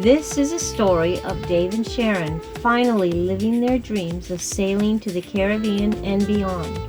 This is a story of Dave and Sharon finally living their dreams of sailing to the Caribbean and beyond.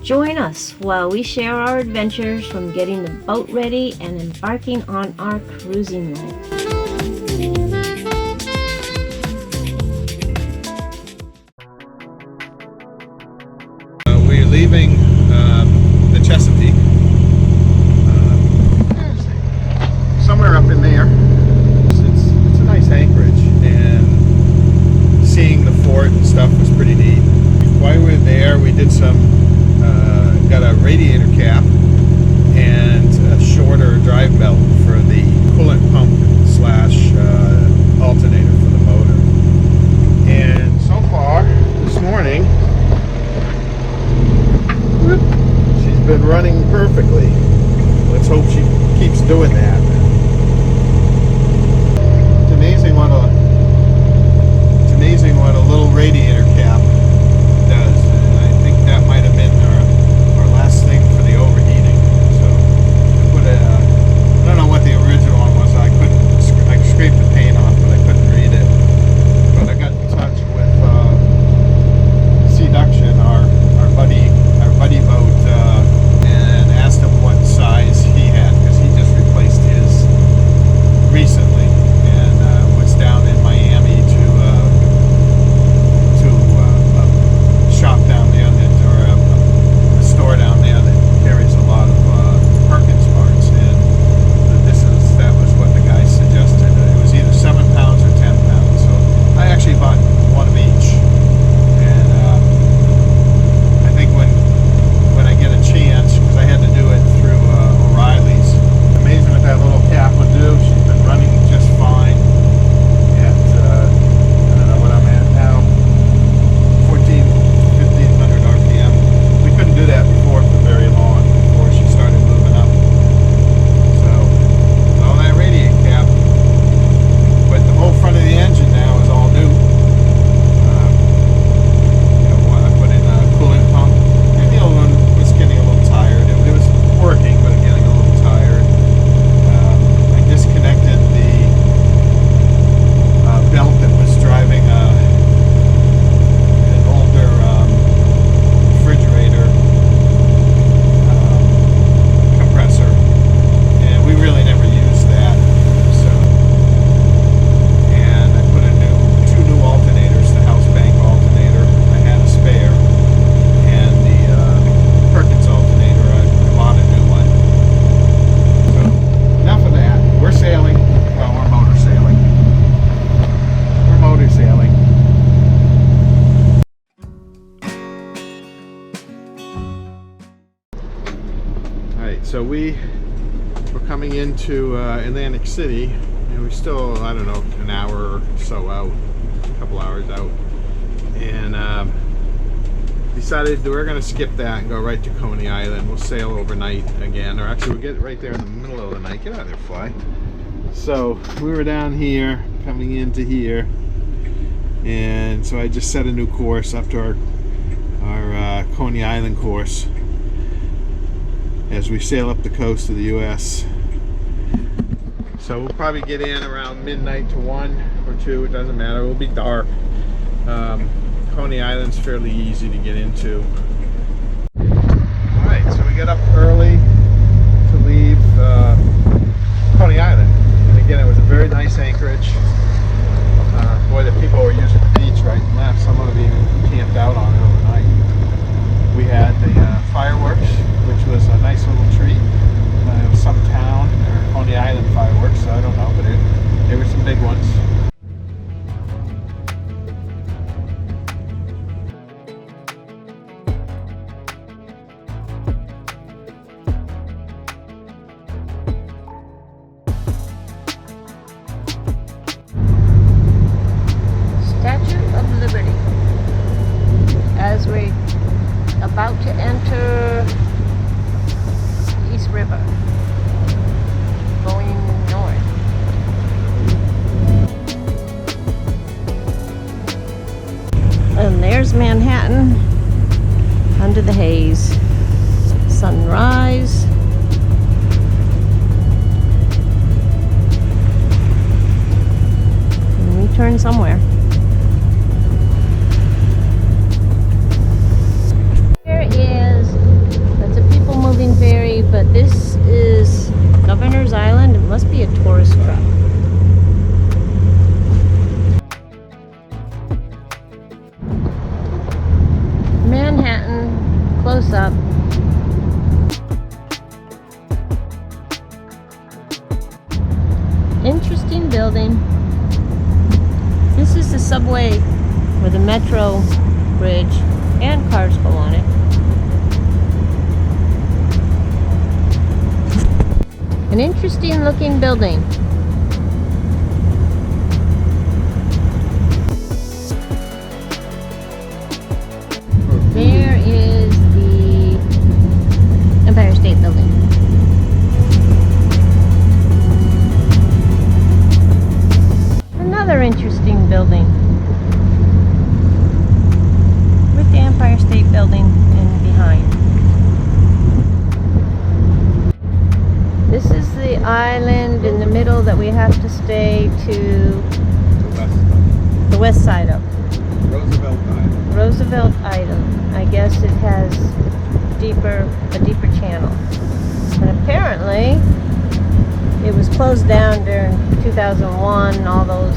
Join us while we share our adventures from getting the boat ready and embarking on our cruising life. We're leaving the Chesapeake, somewhere up in there. It's a nice anchorage, and seeing the fort and stuff was pretty neat. While we were there, we did got a radiator cap and a shorter drive belt for the coolant pump slash alternator for the motor. And so far, this morning, she's been running perfectly. Let's hope she keeps doing that. It's amazing what a little radiator cap does. And I think that might have been our last thing for the overheating. So I put I don't know what the original one was. I scraped the paint off, but I couldn't read it. But I got in touch with Seduction, our buddy boat, and asked him what size he had, because he just replaced his recently and was down in Miami to a shop down there or a store down there that carries a lot of Perkins parts, and that was what the guy suggested. It was either 7 pounds or 10 pounds, so I actually bought one of each. And I think when I get a chance, because I had to do it through O'Reilly's. Amazing what that little cap will do. She's been running just fine at, I don't know what I'm at now, 1,500 RPM. We couldn't do that before for very long, before she started moving up. So, all that radiator cap, but the whole front of the engine now is all new. I put in a coolant pump. And the old one was getting a little tired. It was working, but getting a little tired. I disconnected the belt that was driving an older refrigerator compressor, and we really never used that. So, and I put two new alternators, the house bank alternator. I had a spare, and the Perkins alternator, I bought a new one. So, enough of that. We're sailing. Well, we're motor sailing. We're motor sailing. Alright, so we're coming into Atlantic City, and we're still, I don't know, an hour or so out, a couple hours out. And decided that we're going to skip that and go right to Coney Island. We'll sail overnight again, or actually we'll get right there in the middle of the night. Get out of there, fly. So we were down here, coming into here, and so I just set a new course after our Coney Island course as we sail up the coast of the U.S. So we'll probably get in around midnight to 1 or 2, it doesn't matter, it'll be dark. Coney Island's fairly easy to get into. Alright, so we get up early to leave Coney Island. And again, it was a very nice anchorage. Boy, the people were using the beach right and left. Some of them even camped out on it overnight. We had the fireworks, which was a nice little treat. It was some town, or Coney Island fireworks, so I don't know, but they were some big ones. As we're about to enter East River, going north. And there's Manhattan under the haze. Sunrise. going somewhere. There is, that's a people moving ferry, but this is Governor's Island. It must be a tourist trap. Manhattan, close up. Interesting building. This is the subway or the metro bridge, and cars go on it. An interesting looking building. There is the Empire State Building. Another interesting building with the Empire State Building in behind. This is the island in the middle that we have to stay to the west side of. Roosevelt Island. Roosevelt Island. I guess it has a deeper channel. And apparently it was closed down during 2001, all those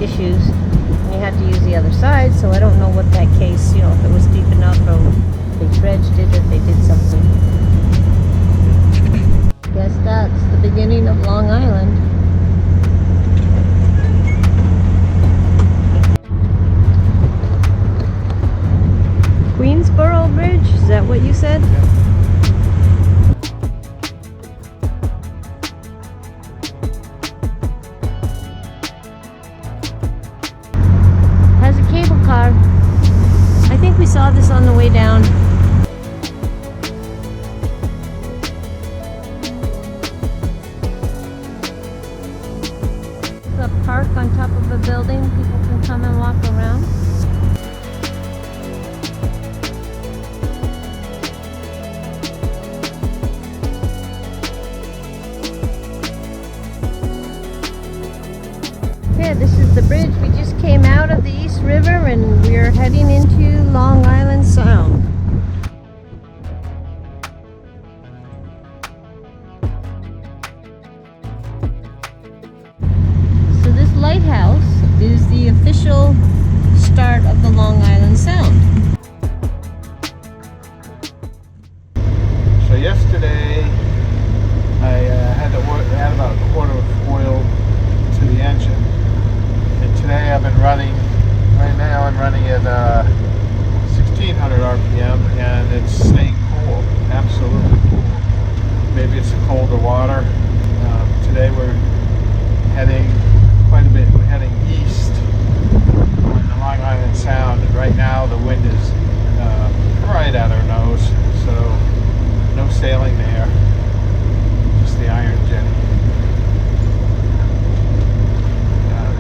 issues. And you had to use the other side, so I don't know what that case, you know, if it was deep enough or they dredged it or they did something. Guess that's the beginning of Long Island. Queensboro Bridge, is that what you said? Yeah. Has a cable car. I think we saw this on the way down. A park on top of a building, people can come and walk around. Yeah, this is the bridge. We just came out of the East River and we're heading into Long Island Sound. So this lighthouse is the official start of the Long Island Sound. So yesterday I had to add about a quarter of oil to the engine, and today I've been running. Right now I'm running at 1600 RPM, and it's staying cool, absolutely cool. Maybe it's the colder water. Today we're heading quite a bit. We're heading east on the Long Island Sound, and right now the wind is right at our nose, so no sailing there, just the iron jetty.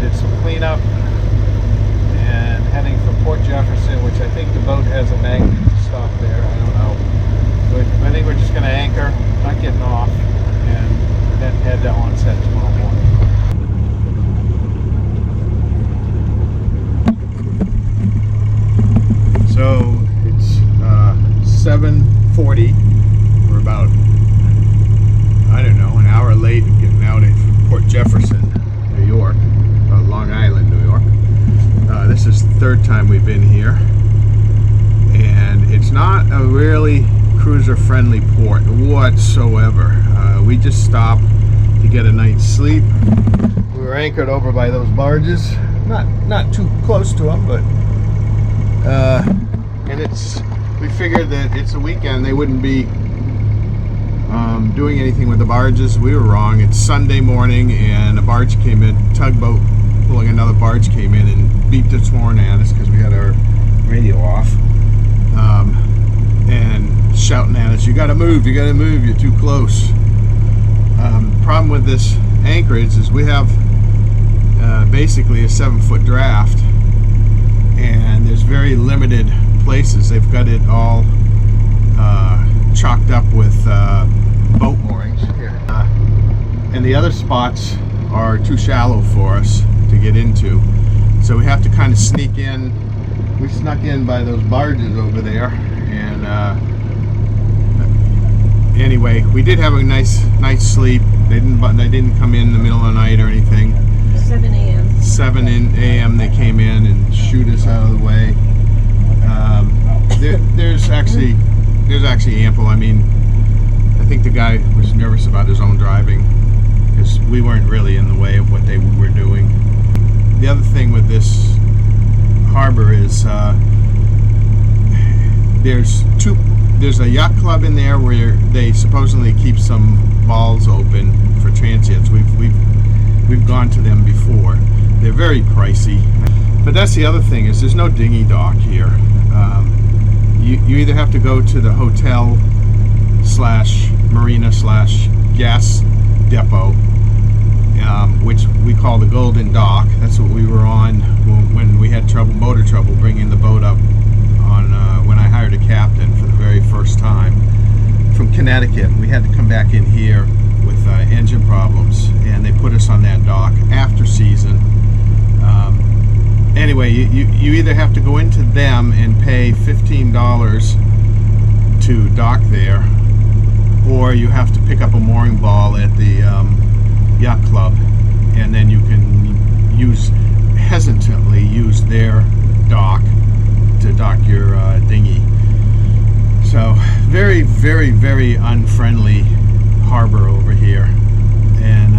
Did some cleanup and heading for Port Jefferson, which I think the boat has a magnet to stop there. I don't know, but I think we're just going to anchor, not getting off, and then head to Onset tomorrow morning. So it's 7:40. We're about, I don't know, an hour late getting out at Port Jefferson, New York, Long Island, New York. This is the third time we've been here, and it's not a really cruiser-friendly port whatsoever. We just stopped to get a night's sleep. We were anchored over by those barges, not too close to them, but and we figured that it's a weekend, they wouldn't be doing anything with the barges. We were wrong. It's Sunday morning, and a barge came in, tugboat pulling another barge came in and beeped its horn at us because we had our radio off, and shouting at us, you gotta move, you're too close. Problem with this anchorage is we have basically a 7-foot draft, and there's very limited places. They've got it all chalked up with boat moorings here, and the other spots are too shallow for us to get into. So we have to kind of sneak in. We snuck in by those barges over there, and anyway, we did have a nice night's sleep. They didn't come in the middle of the night or anything. 7 a.m. 7 a.m. they came in and shoot us out of the way. There's actually ample. I mean, I think the guy was nervous about his own driving because we weren't really in the way of what they were doing. The other thing with this harbor is there's a yacht club in there where they supposedly keep some balls open for transients. We've gone to them before. They're very pricey. But that's the other thing is there's no dinghy dock here. You either have to go to the hotel / marina / gas depot, which we call the Golden Dock. That's what we were on when we had motor trouble bringing the boat up on when I hired a captain for the very first time from Connecticut. We had to come back in here with engine problems, and they put us on that dock after season. Anyway, you either have to go into them and pay $15 to dock there, or you have to pick up a mooring ball at the yacht club, and then you can hesitantly use their dock to dock your dinghy. So very, very, very unfriendly harbor over here, and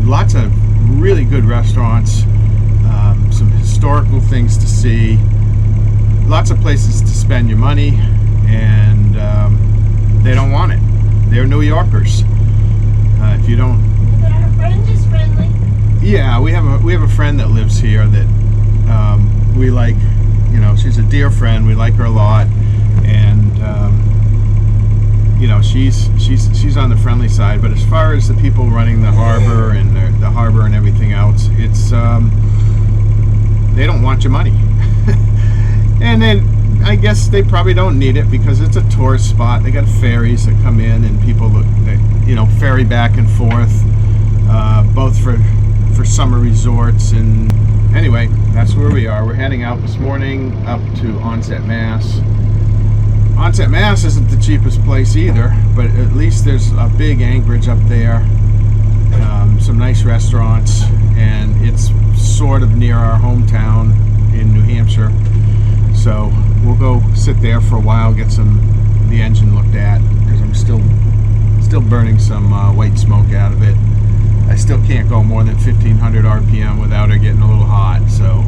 lots of really good restaurants, some historical things to see, lots of places to spend your money, and they don't want it. They're New Yorkers. If you don't, But our friend is friendly. yeah, we have a friend that lives here that we like. You know, she's a dear friend. We like her a lot, and you know, she's on the friendly side. But as far as the people running the harbor and the harbor and everything else, it's they don't want your money. And then I guess they probably don't need it because it's a tourist spot. They got ferries that come in, and people ferry back and forth, both for summer resorts. And anyway, that's where we are. We're heading out this morning up to Onset, Mass. Onset, Mass isn't the cheapest place either, but at least there's a big anchorage up there, some nice restaurants, and it's sort of near our hometown in New Hampshire. So we'll go sit there for a while, get the engine looked at, because I'm still burning some white smoke out of it. I still can't go more than 1500 RPM without it getting a little hot. So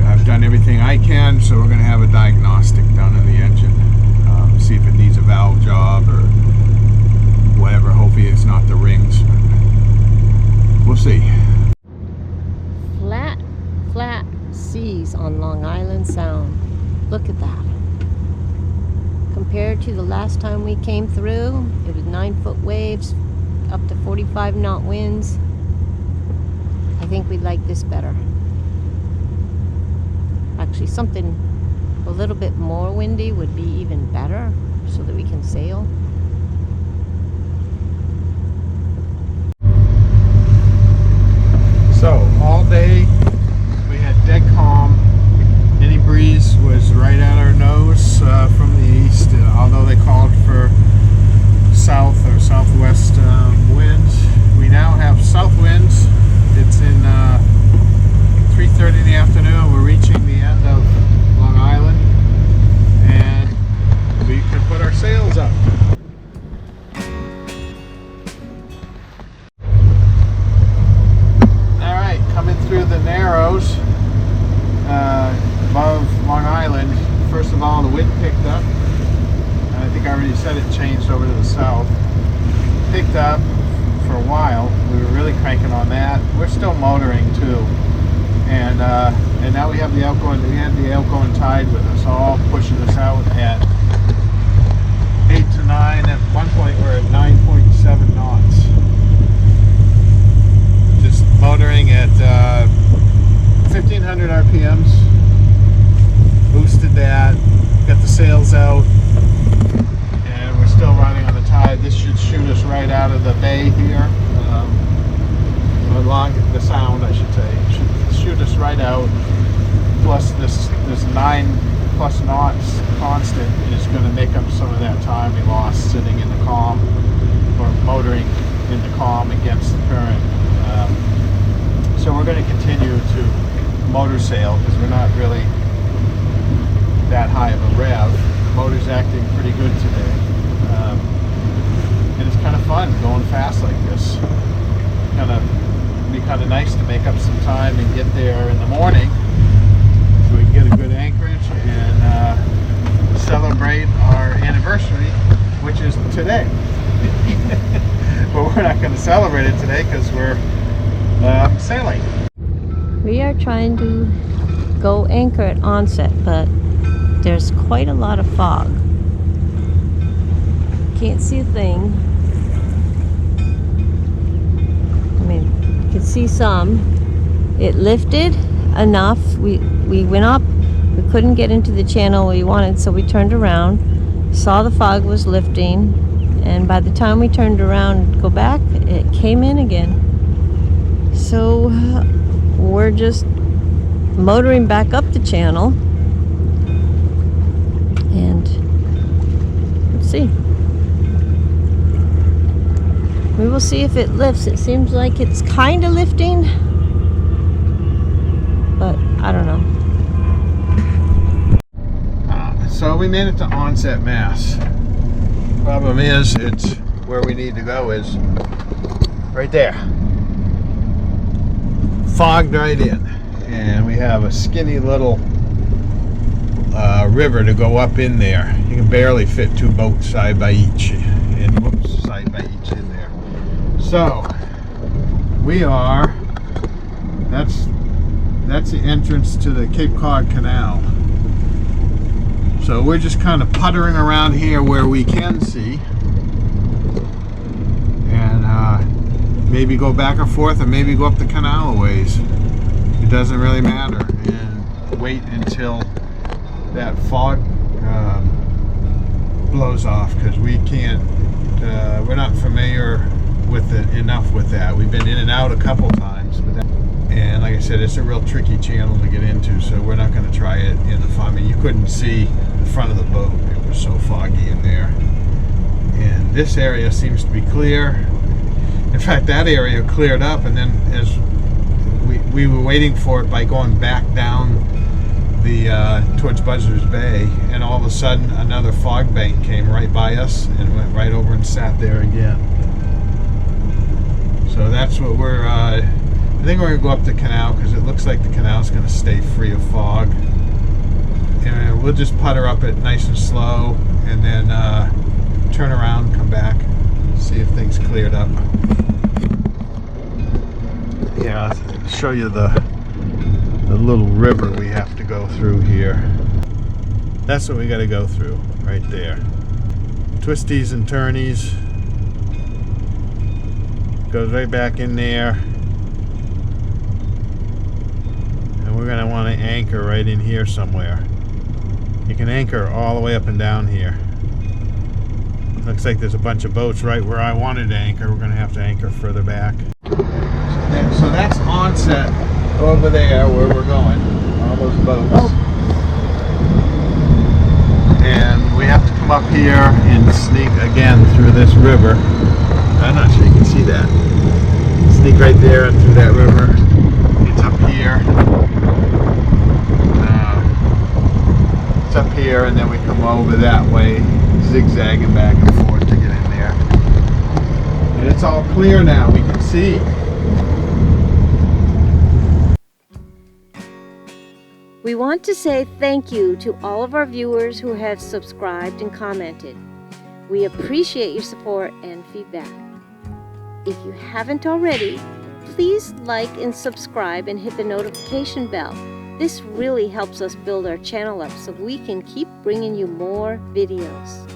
I've done everything I can. So we're going to have a diagnostic done on the engine, see if it needs a valve job or whatever. Hopefully it's not the rings, but we'll see. Flat seas on Long Island Sound. Look at that. Compared to the last time we came through, it was 9-foot waves, up to 45 knot winds. I think we'd like this better. Actually, something a little bit more windy would be even better so that we can sail. So all day we had dead calm. Any breeze was right at our nose from the east, although they called for south or southwest winds. We now have south winds. It's in 3:30 in the afternoon. We're reaching the end of Long Island, and we can put our sails up. All right, coming through the Narrows above Long Island. First of all, the wind picked up. I think I already said it changed over to the south. Picked up for a while. We were really cranking on that. We're still motoring too, and now we have the outgoing. We had the outgoing tide with us, all pushing us out at 8 to 9. At one point, we're at 9.7 knots. Just motoring at 1500 RPMs. Boosted that. Got the sails out. We're still running on the tide. This should shoot us right out of the bay here, along the sound, I should calm, or motoring into calm against the current. So we're going to continue to motor sail because we're not really that high of a rev. The motor's acting pretty good today. And it's kind of fun going fast like this. Be kind of nice to make up some time and get there in the morning so we can get a good anchorage and celebrate our anniversary, which is today. But we're not going to celebrate it today because we're sailing. We are trying to go anchor at Onset, but there's quite a lot of fog. Can't see a thing. I mean, you can see some. It lifted enough. We went up. We couldn't get into the channel we wanted, so we turned around. Saw the fog was lifting, and by the time we turned around to go back, it came in again. So we're just motoring back up the channel, and let's see. We will see if it lifts. It seems like it's kind of lifting, but I don't know. So we made it to Onset, Mass. Problem is, it's where we need to go is right there. Fogged right in. And we have a skinny little river to go up in there. You can barely fit two boats side by each. And whoops, side by each in there. So we are, that's the entrance to the Cape Cod Canal. So we're just kind of puttering around here where we can see, and maybe go back and forth, or maybe go up the canal a ways. It doesn't really matter, and wait until that fog blows off, because we can't, we're not familiar with it enough with that. We've been in and out a couple times, but and like I said, it's a real tricky channel to get into, so we're not going to try it in the fog. I mean, you couldn't see the front of the boat. It was so foggy in there. And this area seems to be clear. In fact, that area cleared up, and then as we were waiting for it by going back down the towards Buzzards Bay, and all of a sudden another fog bank came right by us and went right over and sat there again. So that's what we're I think we're going to go up the canal, because it looks like the canal is going to stay free of fog. And we'll just putter up it nice and slow, and then turn around, come back, see if things cleared up. Yeah, I'll show you the little river we have to go through here. That's what we got to go through, right there. Twisties and turnies. Goes right back in there. We're going to want to anchor right in here somewhere. You can anchor all the way up and down here. Looks like there's a bunch of boats right where I wanted to anchor. We're going to have to anchor further back. So that's Onset over there where we're going. All those boats. And we have to come up here and sneak again through this river. I'm not sure you can see that. Sneak right there and through that river. It's up here. It's up here, and then we come over that way, zigzagging back and forth to get in there. And it's all clear now, we can see. We want to say thank you to all of our viewers who have subscribed and commented. We appreciate your support and feedback. If you haven't already, please like and subscribe and hit the notification bell. This really helps us build our channel up so we can keep bringing you more videos.